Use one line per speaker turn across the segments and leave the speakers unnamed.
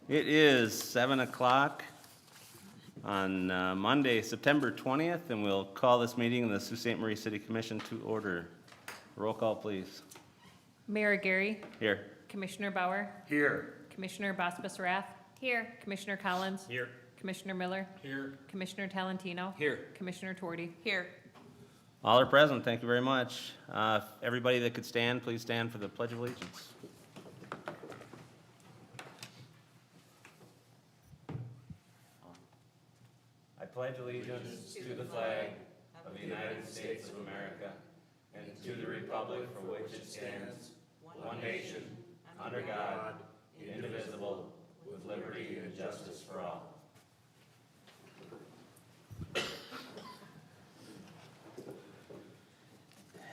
It is 7 o'clock on Monday, September 20th, and we'll call this meeting of the Sault Ste. Marie City Commission to order. Roll call, please.
Mayor Gary.
Here.
Commissioner Bauer.
Here.
Commissioner Bospis-Rath. Here. Commissioner Collins.
Here.
Commissioner Miller.
Here.
Commissioner Talentino.
Here.
Commissioner Tuordy. Here.
All are present. Thank you very much. Everybody that could stand, please stand for the Pledge of Allegiance. I pledge allegiance to the flag of the United States of America and to the republic for which it stands, one nation, under God, indivisible, with liberty and justice for all.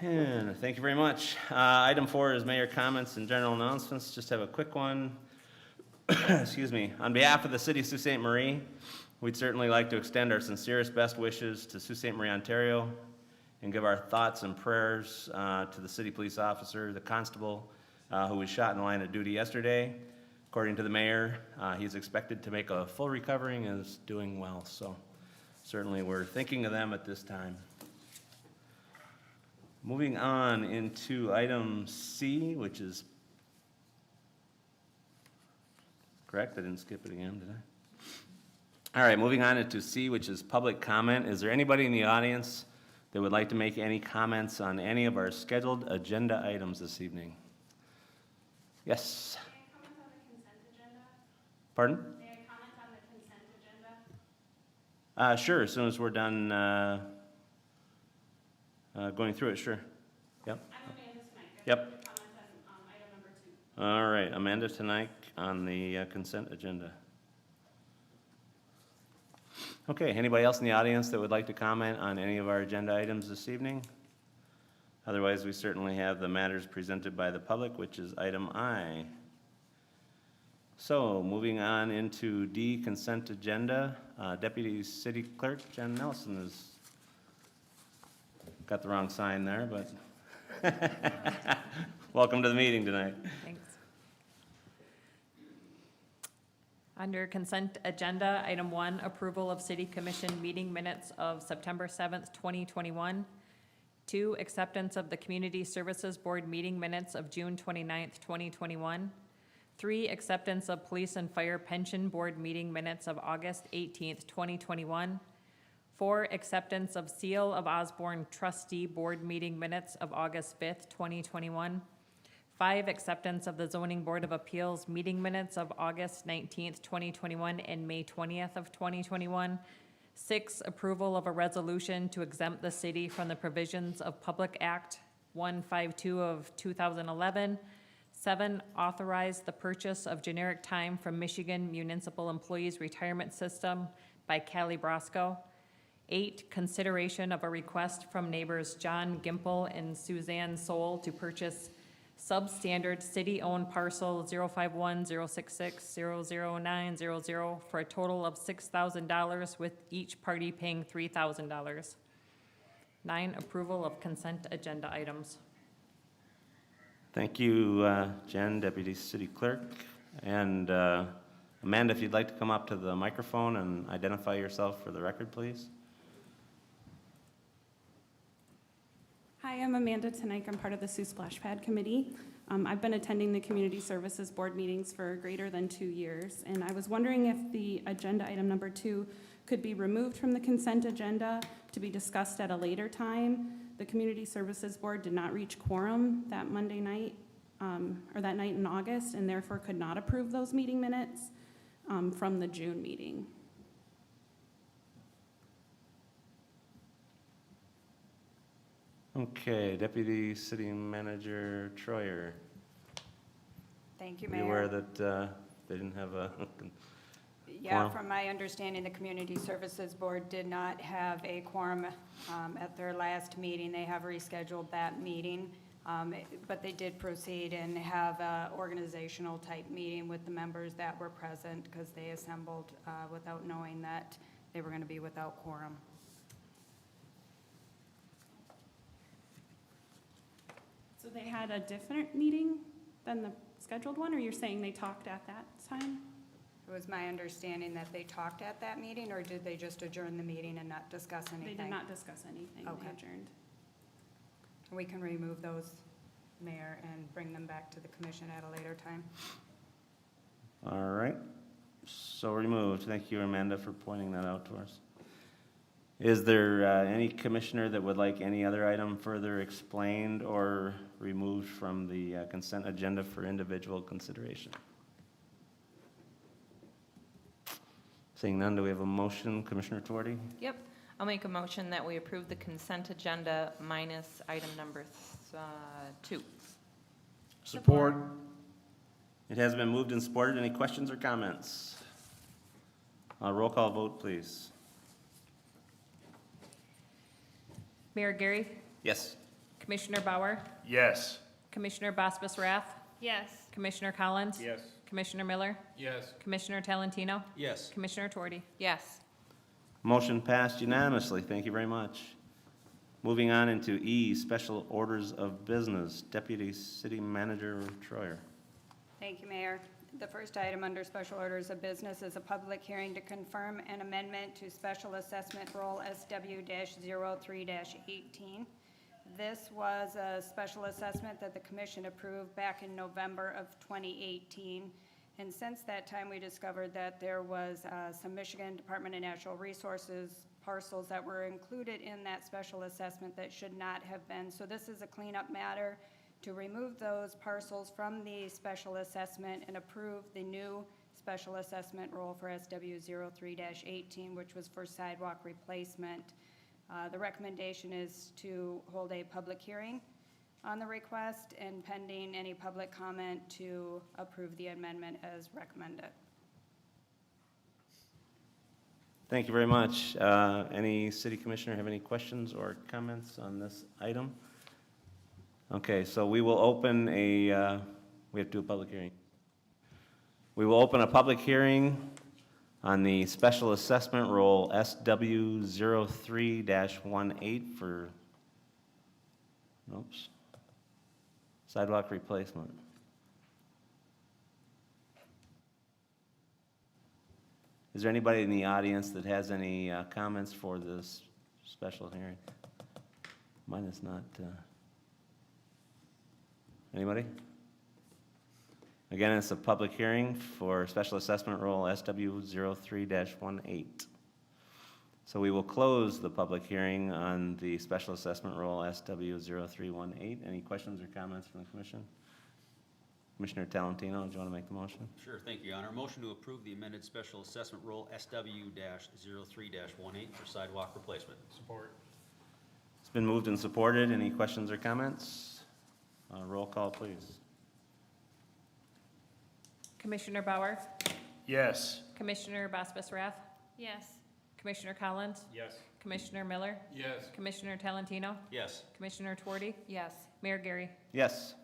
And thank you very much. Item 4 is mayor comments and general announcements. Just have a quick one. Excuse me. On behalf of the city of Sault Ste. Marie, we'd certainly like to extend our sincerest best wishes to Sault Ste. Marie, Ontario, and give our thoughts and prayers to the city police officer, the constable, who was shot in the line of duty yesterday. According to the mayor, he's expected to make a full recovery and is doing well. So certainly we're thinking of them at this time. Moving on into item C, which is, correct? I didn't skip it again, did I? All right, moving on into C, which is public comment. Is there anybody in the audience that would like to make any comments on any of our scheduled agenda items this evening? Yes?
May I comment on the consent agenda?
Pardon?
May I comment on the consent agenda?
Sure, as soon as we're done going through it, sure. Yep.
I'm Amanda Smike.
Yep.
Comment on item number 2.
All right, Amanda tonight on the consent agenda. Okay, anybody else in the audience that would like to comment on any of our agenda items this evening? Otherwise, we certainly have the matters presented by the public, which is item I. So, moving on into D, consent agenda. Deputy City Clerk Jen Nelson has got the wrong sign there, but welcome to the meeting tonight.
Thanks. Under consent agenda, item 1, approval of city commission meeting minutes of September 7th, 2021. 2, acceptance of the Community Services Board meeting minutes of June 29th, 2021. 3, acceptance of Police and Fire Pension Board meeting minutes of August 18th, 2021. 4, acceptance of Seal of Osborne Trustee Board meeting minutes of August 5th, 2021. 5, acceptance of the Zoning Board of Appeals meeting minutes of August 19th, 2021 and May 20th of 2021. 6, approval of a resolution to exempt the city from the provisions of Public Act 152 of 2011. 7, authorize the purchase of generic time from Michigan Municipal Employees Retirement System by Callie Brosco. 8, consideration of a request from neighbors John Gimple and Suzanne Soul to purchase substandard city-owned parcel 051-066-00900 for a total of $6,000 with each party paying $3,000. 9, approval of consent agenda items.
Thank you, Jen, Deputy City Clerk. And Amanda, if you'd like to come up to the microphone and identify yourself for the record, please.
Hi, I'm Amanda Tenike. I'm part of the Sioux Splash Pad Committee. I've been attending the Community Services Board meetings for greater than 2 years, and I was wondering if the agenda item number 2 could be removed from the consent agenda to be discussed at a later time. The Community Services Board did not reach quorum that Monday night, or that night in August, and therefore could not approve those meeting minutes from the June meeting.
Okay, Deputy City Manager Troyer.
Thank you,
Are
Mayor.
you aware that they didn't have a
Yeah,
quorum?
from my understanding, the Community Services Board did not have a quorum at their last meeting. They have rescheduled that meeting, but they did proceed and have an organizational type meeting with the members that were present because they assembled without knowing that they were going to be without quorum.
So they had a different meeting than the scheduled one, or you're saying they talked at that time?
It was my understanding that they talked at that meeting, or did they just adjourn the meeting and not discuss anything?
They did not discuss anything.
Okay.
They adjourned.
We can remove those, Mayor, and bring them back to the commission at a later time.
All right, so removed. Thank you, Amanda, for pointing that out to us. Is there any commissioner that would like any other item further explained or removed from the consent agenda for individual consideration? Seeing none, do we have a motion? Commissioner Tuarty?
Yep, I'll make a motion that we approve the consent agenda minus item number 2.
Support.
It has been moved and supported. Any questions or comments? Roll call vote, please.
Mayor Gary,
Yes.
Commissioner Bauer,
Yes.
Commissioner Basbus Rath,
Yes.
Commissioner Collins,
Yes.
Commissioner Miller,
Yes.
Commissioner Talentino,
Yes.
Commissioner Tuarty.
Yes.
Motion passed unanimously. Thank you very much. Moving on into E, special orders of business. Deputy City Manager Troyer.
Thank you, Mayor. The first item under special orders of business is a public hearing to confirm an amendment to Special Assessment Roll SW-03-18. This was a special assessment that the commission approved back in November of 2018. And since that time, we discovered that there was some Michigan Department of Natural Resources parcels that were included in that special assessment that should not have been. So this is a cleanup matter to remove those parcels from the special assessment and approve the new special assessment roll for SW-03-18, which was for sidewalk replacement. The recommendation is to hold a public hearing on the request and pending any public comment to approve the amendment as recommended.
Thank you very much. Any city commissioner have any questions or comments on this item? Okay, so we will open we have to do a public hearing. We will open a public hearing on the special assessment roll SW-03-18 for, sidewalk replacement. Is there anybody in the audience that has any comments for this special hearing? Mine is not. Anybody? Again, it's a public hearing for special assessment roll SW-03-18. So we will close the public hearing on the special assessment roll SW-03-18. Any questions or comments from the commission? Commissioner Talentino, do you want to make the motion?
Sure, thank you, Your Honor. Motion to approve the amended special assessment roll SW-03-18 for sidewalk replacement.
Support.
It's been moved and supported. Any questions or comments? Roll call, please.
Commissioner Bauer,
Yes.
Commissioner Basbus Rath,
Yes.
Commissioner Collins,
Yes.
Commissioner Miller,
Yes.
Commissioner Talentino,
Yes.
Commissioner Tuarty,
Yes.
Mayor Gary.
Yes.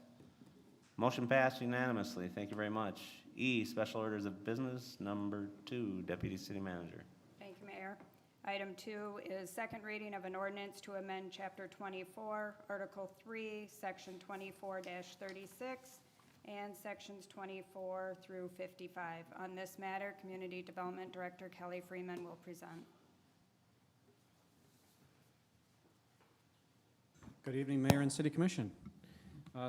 Motion passed unanimously. Thank you very much. E, special orders of business. Number 2, Deputy City Manager.
Thank you, Mayor. Item 2 is second reading of an ordinance to amend Chapter 24, Article 3, Section 24-36, and Sections 24 through 55. On this matter, Community Development Director Kelly Freeman will present.
Good evening, Mayor and City Commission.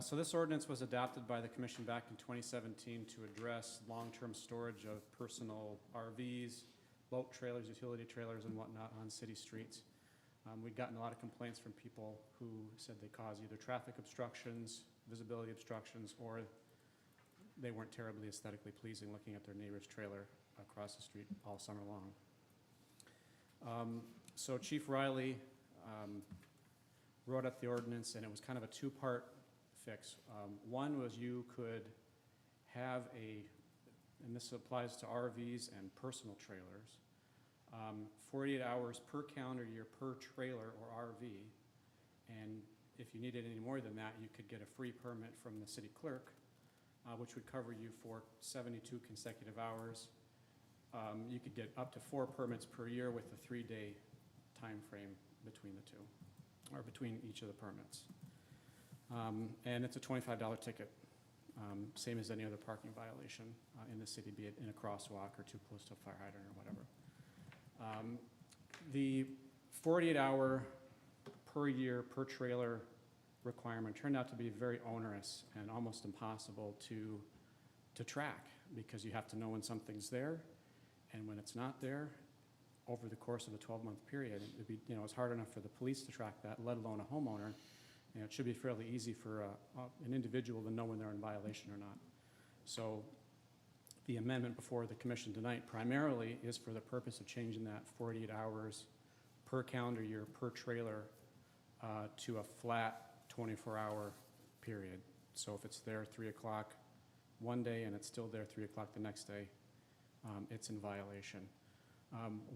So this ordinance was adopted by the commission back in 2017 to address long-term storage of personal RVs, boat trailers, utility trailers, and whatnot on city streets. We'd gotten a lot of complaints from people who said they cause either traffic obstructions, visibility obstructions, or they weren't terribly aesthetically pleasing looking at their neighbor's trailer across the street all summer long. So Chief Riley wrote up the ordinance, and it was kind of a two-part fix. One was you could have and this applies to RVs and personal trailers, 48 hours per calendar year per trailer or RV, and if you needed any more than that, you could get a free permit from the city clerk, which would cover you for 72 consecutive hours. You could get up to 4 permits per year with a 3-day time frame between the two, or between each of the permits. And it's a $25 ticket same as any other parking violation in the city, be it in a crosswalk or too close to a fire hydrant or whatever. The 48-hour per year, per trailer requirement turned out to be very onerous and almost impossible to track, because you have to know when something's there, and when it's not there, over the course of a 12-month period, it'd be, it's hard enough for the police to track that, let alone a homeowner. It should be fairly easy for an individual to know when they're in violation or not. So the amendment before the commission tonight primarily is for the purpose of changing that 48 hours per calendar year per trailer to a flat 24-hour period. So if it's there 3 o'clock one day and it's still there 3 o'clock the next day, it's in violation.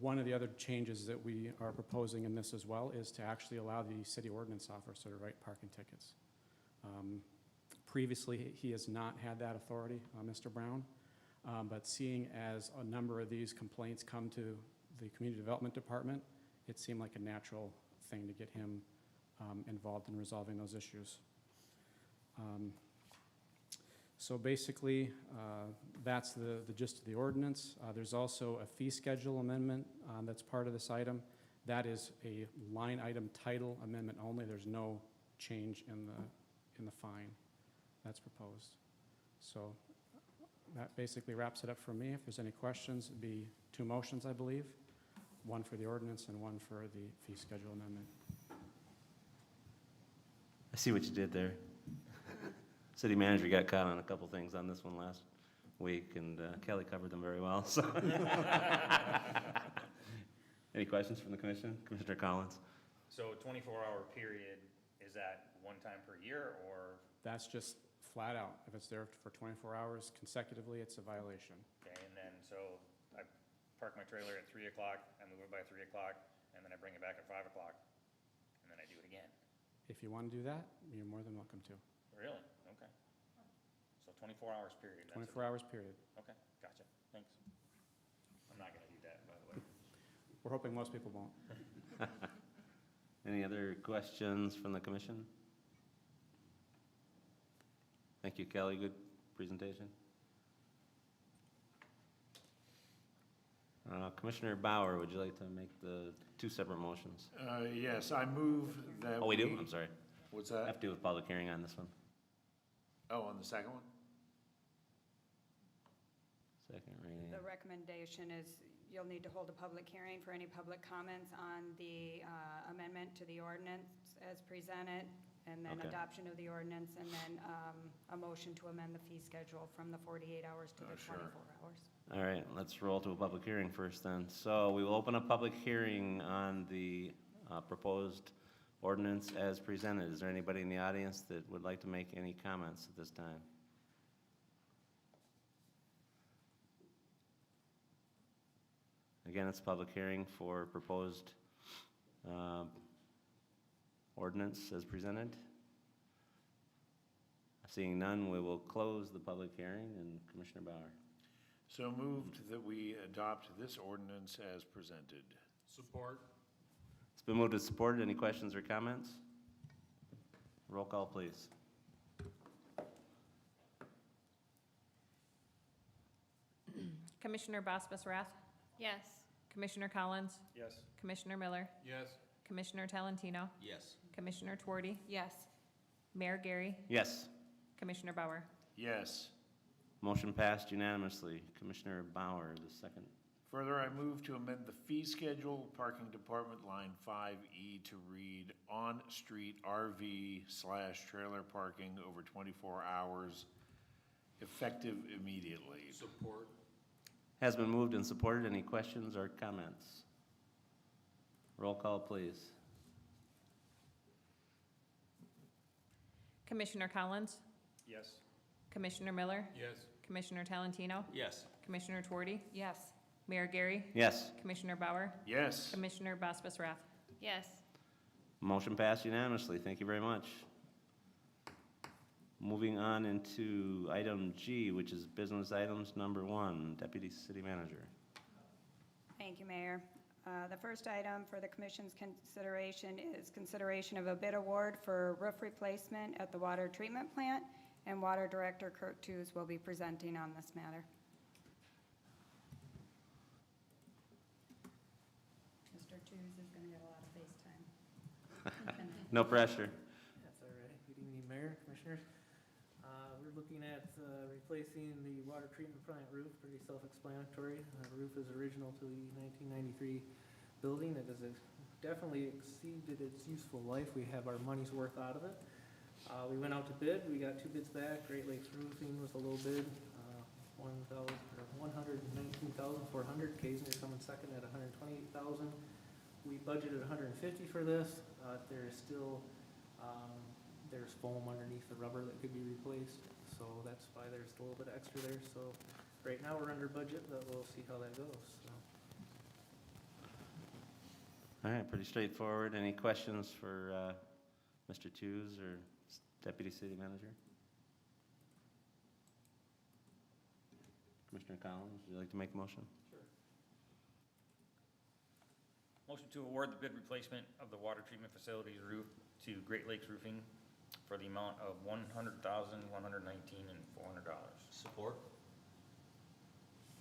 One of the other changes that we are proposing in this as well is to actually allow the city ordinance officer to write parking tickets. Previously, he has not had that authority, Mr. Brown, but seeing as a number of these complaints come to the Community Development Department, it seemed like a natural thing to get him involved in resolving those issues. So basically, that's the gist of the ordinance. There's also a fee schedule amendment that's part of this item. That is a line item title amendment only. There's no change in the fine that's proposed. So that basically wraps it up for me. If there's any questions, it'd be 2 motions, I believe. One for the ordinance and one for the fee schedule amendment.
I see what you did there. City manager got caught on a couple things on this one last week, and Kelly covered them very well, so. Any questions from the commission? Commissioner Collins?
So 24-hour period, is that one time per year, or,
That's just flat out. If it's there for 24 hours consecutively, it's a violation.
okay, and then, so I park my trailer at 3 o'clock, I move it by 3 o'clock, and then I bring it back at 5 o'clock, and then I do it again?
If you want to do that, you're more than welcome to.
Really? Okay. So 24 hours period? that's it.
24 hours period.
Okay, gotcha, thanks. I'm not gonna do that, by the way.
We're hoping most people won't.
Any other questions from the commission? Thank you, Kelly. Good presentation. Commissioner Bauer, would you like to make the 2 separate motions?
Yes, I move that
Oh, we do? I'm sorry.
What's
I
that?
have to do with public hearing on this one.
Oh, on the second one?
Second reading.
The recommendation is you'll need to hold a public hearing for any public comments on the amendment to the ordinance as presented, and then
Okay.
adoption of the ordinance, and then a motion to amend the fee schedule from the 48 hours to the
Sure.
24 hours.
All right, let's roll to a public hearing first then. So we will open a public hearing on the proposed ordinance as presented. Is there anybody in the audience that would like to make any comments at this time? Again, it's a public hearing for proposed ordinance as presented. Seeing none, we will close the public hearing, and Commissioner Bauer.
So moved that we adopt this ordinance as presented.
Support.
It's been moved and supported. Any questions or comments? Roll call, please.
Commissioner Baspas-Rath,
Yes.
Commissioner Collins,
Yes.
Commissioner Miller,
Yes.
Commissioner Talentino,
Yes.
Commissioner Twardy,
Yes.
Mayor Gary,
Yes.
Commissioner Bauer.
Yes.
Motion passed unanimously. Commissioner Bauer, the second.
Further, I move to amend the fee schedule, parking department line 5E to read on-street RV/trailer parking over 24 hours, effective immediately.
Support.
Has been moved and supported. Any questions or comments? Roll call, please.
Commissioner Collins,
Yes.
Commissioner Miller,
Yes.
Commissioner Talentino,
Yes.
Commissioner Twardy,
Yes.
Mayor Gary,
Yes.
Commissioner Bauer,
Yes.
Commissioner Baspas-Rath.
Yes.
Motion passed unanimously. Thank you very much. Moving on into item G, which is business items number 1, Deputy City Manager.
Thank you, Mayor. The first item for the commission's consideration is consideration of a bid award for roof replacement at the water treatment plant and Water Director Kurt Tews will be presenting on this matter. Mr. Tews is going to get a lot of FaceTime.
No pressure.
That's all right. Good evening, Mayor, Commissioners. We're looking at replacing the water treatment plant roof, pretty self-explanatory. The roof is original to the 1993 building. It has definitely exceeded its useful life. We have our money's worth out of it. We went out to bid. We got 2 bids back. Great Lakes Roofing was a low bid, $119,400. Kaysner coming second at $128,000. We budgeted $150 for this. There is still, there's foam underneath the rubber that could be replaced, so that's why there's a little bit extra there. So right now, we're under budget, but we'll see how that goes, so.
All right, pretty straightforward. Any questions for Mr. Tews or Deputy City Manager? Commissioner Collins, would you like to make a motion?
Motion to award the bid replacement of the water treatment facilities roof to Great Lakes Roofing for the amount of $100,119 and $400.
Support?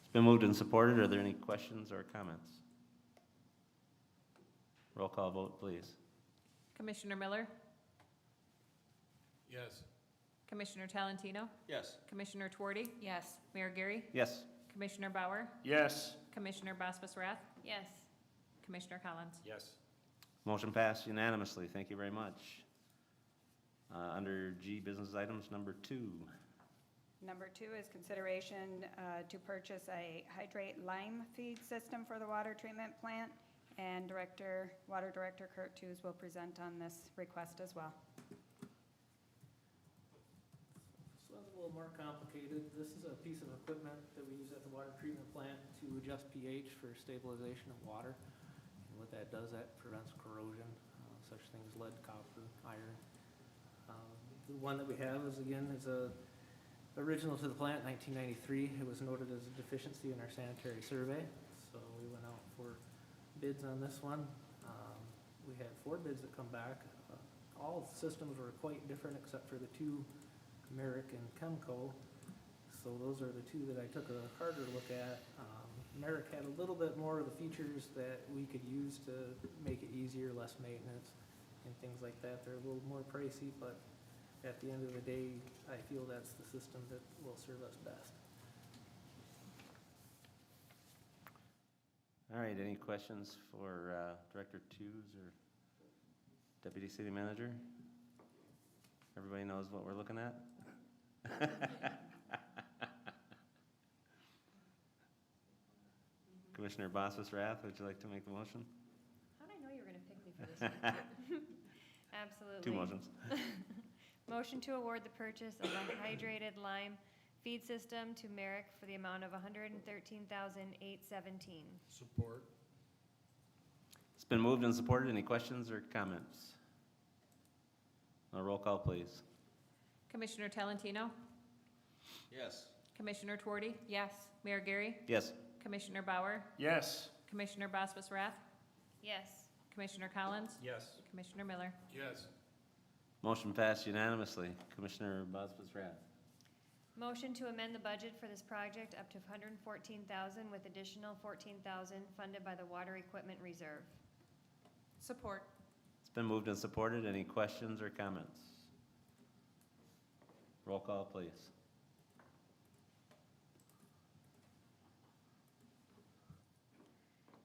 It's been moved and supported. Are there any questions or comments? Roll call vote, please.
Commissioner Miller,
Yes.
Commissioner Talentino,
Yes.
Commissioner Twardy,
Yes.
Mayor Gary,
Yes.
Commissioner Bauer,
Yes.
Commissioner Baspas Rath,
Yes.
Commissioner Collins.
Yes.
Motion passed unanimously. Thank you very much. Under G, business items, number 2.
Number 2 is consideration to purchase a hydrate lime feed system for the water treatment plant, and Water Director Kurt Tews will present on this request as well.
This one's a little more complicated. This is a piece of equipment that we use at the water treatment plant to adjust pH for stabilization of water. And what that does, that prevents corrosion, such things lead, copper, iron. The one that we have is, again, original to the plant, 1993. It was noted as a deficiency in our sanitary survey, so we went out for bids on this one. We had 4 bids that come back. All systems were quite different except for the 2, Merrick and Chemco. So those are the 2 that I took a harder look at. Merrick had a little bit more of the features that we could use to make it easier, less maintenance and things like that. They're a little more pricey, but at the end of the day, I feel that's the system that will serve us best.
All right, any questions for Director Tews or Deputy City Manager? Everybody knows what we're looking at? Commissioner Basas Rath, would you like to make the motion?
How did I know you were going to pick me for this one? Absolutely.
2 motions.
Motion to award the purchase of a hydrated lime feed system to Merrick for the amount of $113,817.
Support.
It's been moved and supported. Any questions or comments? A roll call, please.
Commissioner Talentino,
Yes.
Commissioner Twardy,
Yes.
Mayor Gary,
Yes.
Commissioner Bauer,
Yes.
Commissioner Baspas Rath,
Yes.
Commissioner Collins,
Yes.
Commissioner Miller.
Yes.
Motion passed unanimously. Commissioner Basas Rath.
Motion to amend the budget for this project up to $114,000 with additional $14,000 funded by the Water Equipment Reserve.
Support.
It's been moved and supported. Any questions or comments? Roll call, please.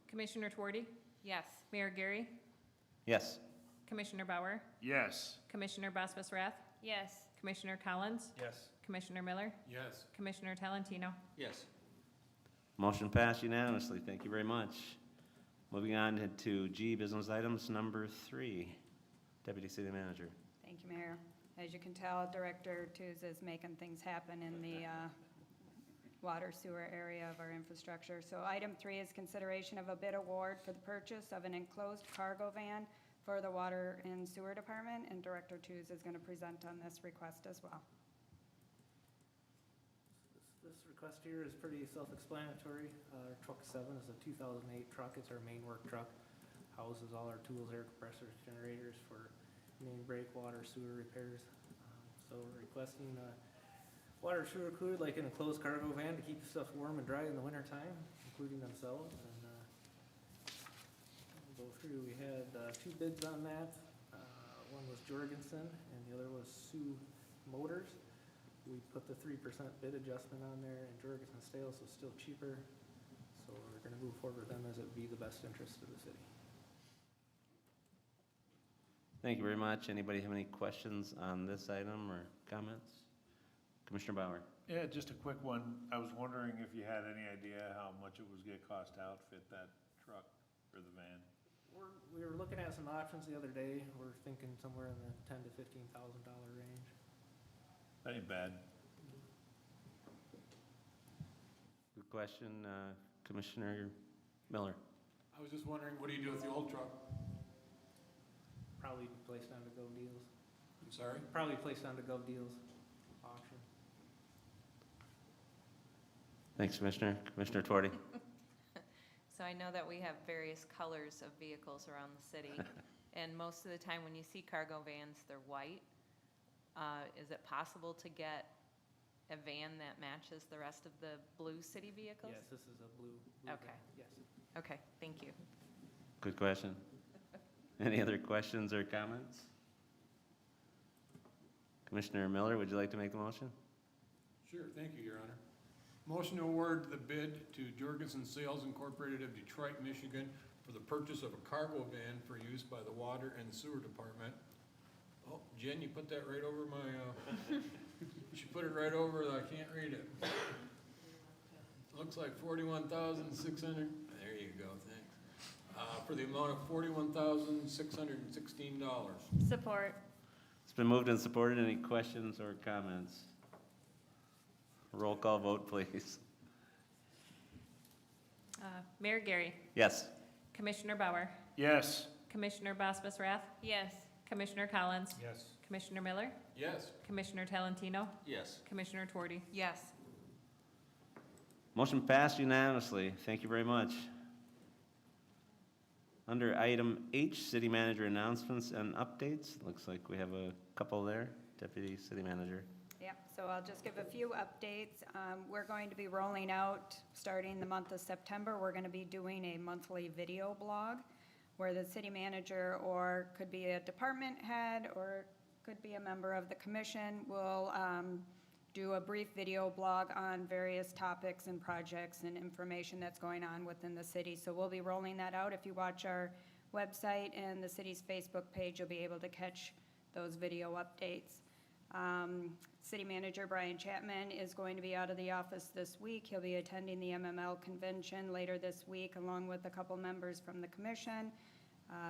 Commissioner Twardy,
Yes.
Mayor Gary,
Yes.
Commissioner Bauer,
Yes.
Commissioner Baspas Rath,
Yes.
Commissioner Collins,
Yes.
Commissioner Miller,
Yes.
Commissioner Talentino.
Yes.
Motion passed unanimously. Thank you very much. Moving on to G, business items number 3. Deputy City Manager.
Thank you, Mayor. As you can tell, Director Tews is making things happen in the water sewer area of our infrastructure. So item 3 is consideration of a bid award for the purchase of an enclosed cargo van for the Water and Sewer Department, and Director Tews is going to present on this request as well.
This request here is pretty self-explanatory. Our truck 7 is a 2008 truck. It's our main work truck. Houses all our tools, air compressors, generators for main breakwater, sewer repairs. So we're requesting Water sewer included, like in a closed cargo van to keep stuff warm and dry in the winter time, including themselves. And we'll go through, we had 2 bids on that. One was Jorgensen and the other was Sioux Motors. We put the 3% bid adjustment on there, and Jorgensen Stales was still cheaper. So we're gonna move forward with them as it would be the best interest of the city.
Thank you very much. Anybody have any questions on this item or comments? Commissioner Bauer?
Yeah, just a quick one. I was wondering if you had any idea how much it was gonna cost to outfit that truck or the van?
We were looking at some options the other day. We're thinking somewhere in the $10,000 to $15,000 range.
That ain't bad.
Good question. Commissioner Miller?
I was just wondering, what do you do with the old truck?
Probably placed on the Gov Deals.
I'm sorry?
Probably placed on the Gov Deals auction.
Thanks, Commissioner. Commissioner Twardy?
So I know that we have various colors of vehicles around the city, and most of the time when you see cargo vans, they're white. Is it possible to get a van that matches the rest of the blue city vehicles?
Yes, this is a blue
Okay.
van. Yes.
Okay, thank you.
Good question. Any other questions or comments? Commissioner Miller, would you like to make the motion?
Sure, thank you, Your Honor. Motion to award the bid to Jorgensen Sales Incorporated of Detroit, Michigan for the purchase of a cargo van for use by the Water and Sewer Department. Oh, Jen, you put that right over my, she put it right over, I can't read it. Looks like 41,600, there you go, thanks. For the amount of $41,616.
Support.
It's been moved and supported. Any questions or comments? Roll call vote, please.
Mayor Gary,
Yes.
Commissioner Bauer,
Yes.
Commissioner Baspas Rath,
Yes.
Commissioner Collins,
Yes.
Commissioner Miller,
Yes.
Commissioner Talentino,
Yes.
Commissioner Twardy.
Yes.
Motion passed unanimously. Thank you very much. Under item H, city manager announcements and updates. Looks like we have a couple there. Deputy City Manager.
Yep, so I'll just give a few updates. We're going to be rolling out, starting the month of September, we're going to be doing a monthly video blog where the city manager, or could be a department head, or could be a member of the commission, will do a brief video blog on various topics and projects and information that's going on within the city. So we'll be rolling that out. If you watch our website and the city's Facebook page, you'll be able to catch those video updates. City Manager Brian Chapman is going to be out of the office this week. He'll be attending the MML convention later this week, along with a couple members from the commission,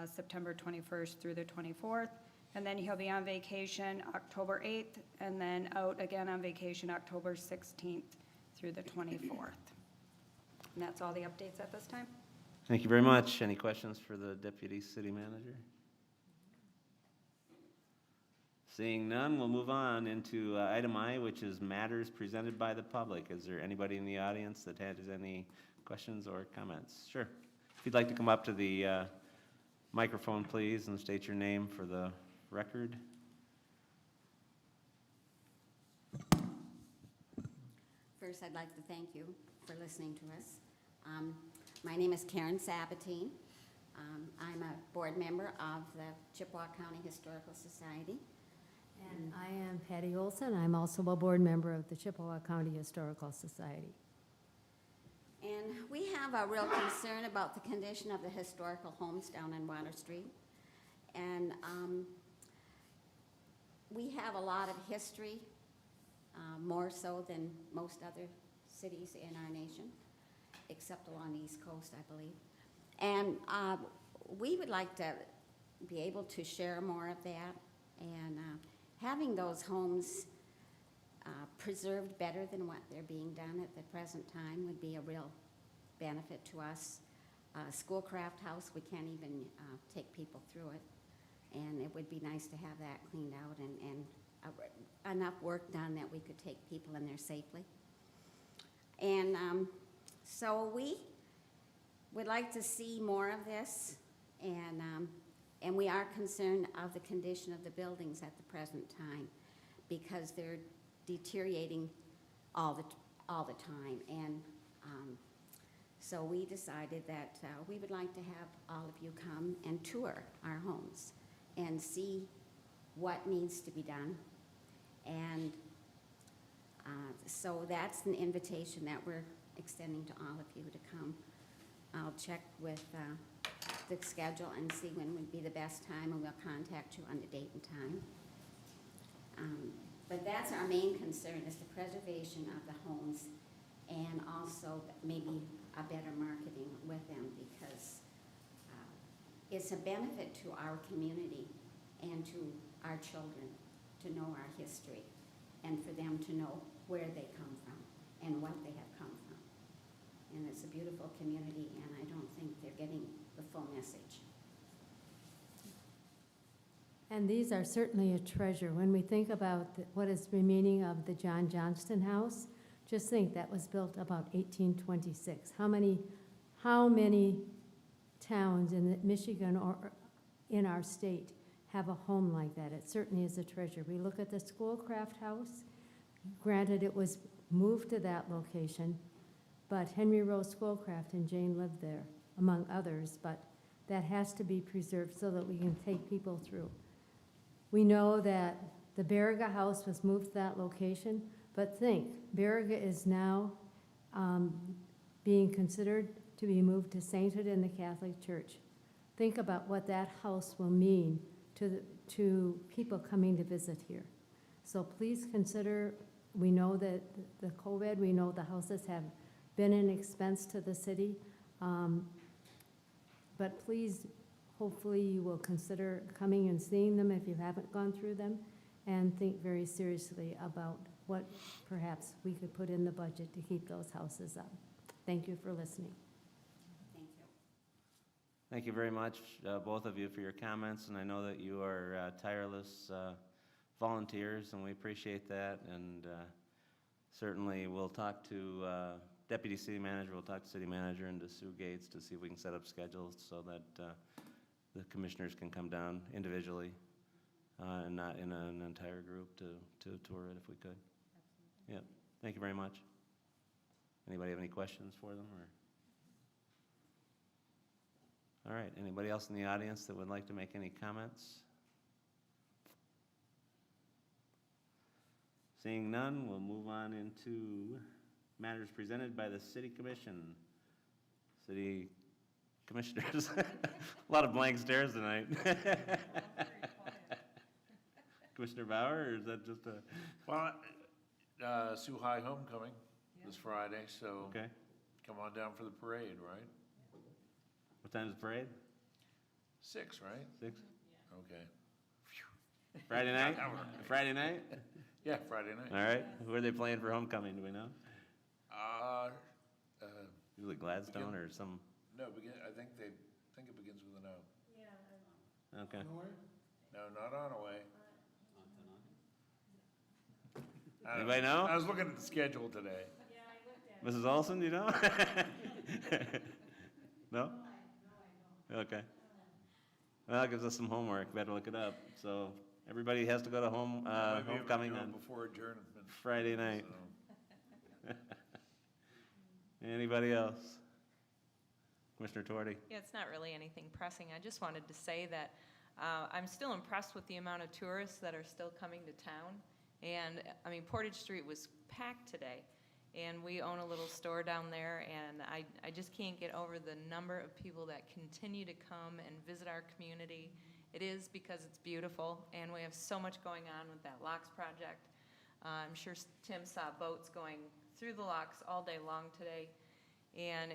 September 21st through the 24th. And then he'll be on vacation October 8th, and then out again on vacation October 16th through the 24th. And that's all the updates at this time.
Thank you very much. Any questions for the Deputy City Manager? Seeing none, we'll move on into item I, which is matters presented by the public. Is there anybody in the audience that has any questions or comments? Sure. If you'd like to come up to the microphone, please, and state your name for the record.
First, I'd like to thank you for listening to us. My name is Karen Sabatine. I'm a board member of the Chippewa County Historical Society.
And I am Patty Olson. I'm also a board member of the Chippewa County Historical Society.
And we have a real concern about the condition of the historical homes down on Water Street. And we have a lot of history, more so than most other cities in our nation, except along the East Coast, I believe. And we would like to be able to share more of that, and having those homes preserved better than what they're being done at the present time would be a real benefit to us. Schoolcraft house, we can't even take people through it, and it would be nice to have that cleaned out and enough work done that we could take people in there safely. And so we would like to see more of this, and we are concerned of the condition of the buildings at the present time because they're deteriorating all the time. And so we decided that we would like to have all of you come and tour our homes and see what needs to be done. And so that's an invitation that we're extending to all of you to come. I'll check with the schedule and see when would be the best time, and we'll contact you on the date and time. But that's our main concern, is the preservation of the homes, and also maybe a better marketing with them, because it's a benefit to our community and to our children to know our history, and for them to know where they come from and what they have come from. And it's a beautiful community, and I don't think they're getting the full message.
And these are certainly a treasure. When we think about what is remaining of the John Johnston House, just think that was built about 1826. How many towns in Michigan or in our state have a home like that? It certainly is a treasure. We look at the Schoolcraft House. Granted, it was moved to that location, but Henry Rose Schoolcraft and Jane lived there, among others, but that has to be preserved so that we can take people through. We know that the Baraga House was moved to that location, but think, Baraga is now being considered to be moved to sainthood in the Catholic Church. Think about what that house will mean to people coming to visit here. So please consider, we know that the COVID, we know the houses have been an expense to the city, but please, hopefully you will consider coming and seeing them if you haven't gone through them, and think very seriously about what perhaps we could put in the budget to keep those houses up. Thank you for listening.
Thank you.
Thank you very much, both of you, for your comments, and I know that you are tireless volunteers, and we appreciate that, and certainly we'll talk to Deputy City Manager, we'll talk to City Manager and to Sue Gates to see if we can set up schedules so that the commissioners can come down individually and not in an entire group to tour it if we could. Yeah, thank you very much. Anybody have any questions for them, or? All right, anybody else in the audience that would like to make any comments? Seeing none, we'll move on into matters presented by the City Commission. City Commissioners. A lot of blank stares tonight. Commissioner Bauer, or is that just a?
Well, Sioux High Homecoming this Friday, so
Okay.
come on down for the parade, right?
What time's the parade?
6, right?
6?
Okay.
Friday night? Friday night?
Yeah, Friday night.
All right. Who are they playing for homecoming, do we know? Usually Gladstone or some,
No, I think it begins with an O.
okay.
No, not Onaway.
Anybody know?
I was looking at the schedule today.
Mrs. Olson, do you know? No? Okay. Well, that gives us some homework, better look it up. So everybody has to go to
Might be able to
homecoming
do it
on
before adjournment.
Friday night.
So.
Anybody else? Commissioner Torty?
Yeah, it's not really anything pressing. I just wanted to say that I'm still impressed with the amount of tourists that are still coming to town. And, I mean, Portage Street was packed today. And we own a little store down there, and I just can't get over the number of people that continue to come and visit our community. It is because it's beautiful, and we have so much going on with that locks project. I'm sure Tim saw boats going through the locks all day long today. And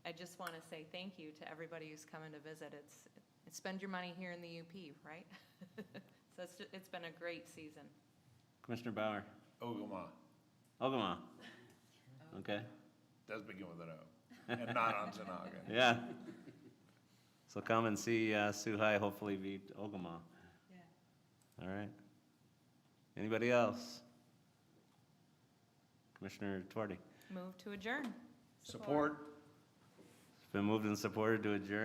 I just want to say thank you to everybody who's coming to visit. It's spend your money here in the UP, right? So it's been a great season.
Commissioner Bauer?
Ogama.
Ogama? Okay.
Does begin with an O. And not on Zanaga.
Yeah. So come and see Sioux High hopefully beat Ogama.
Yeah.
All right. Anybody else? Commissioner Twardy?
Move to adjourn.
Support.
It's been moved and supported to adjourn.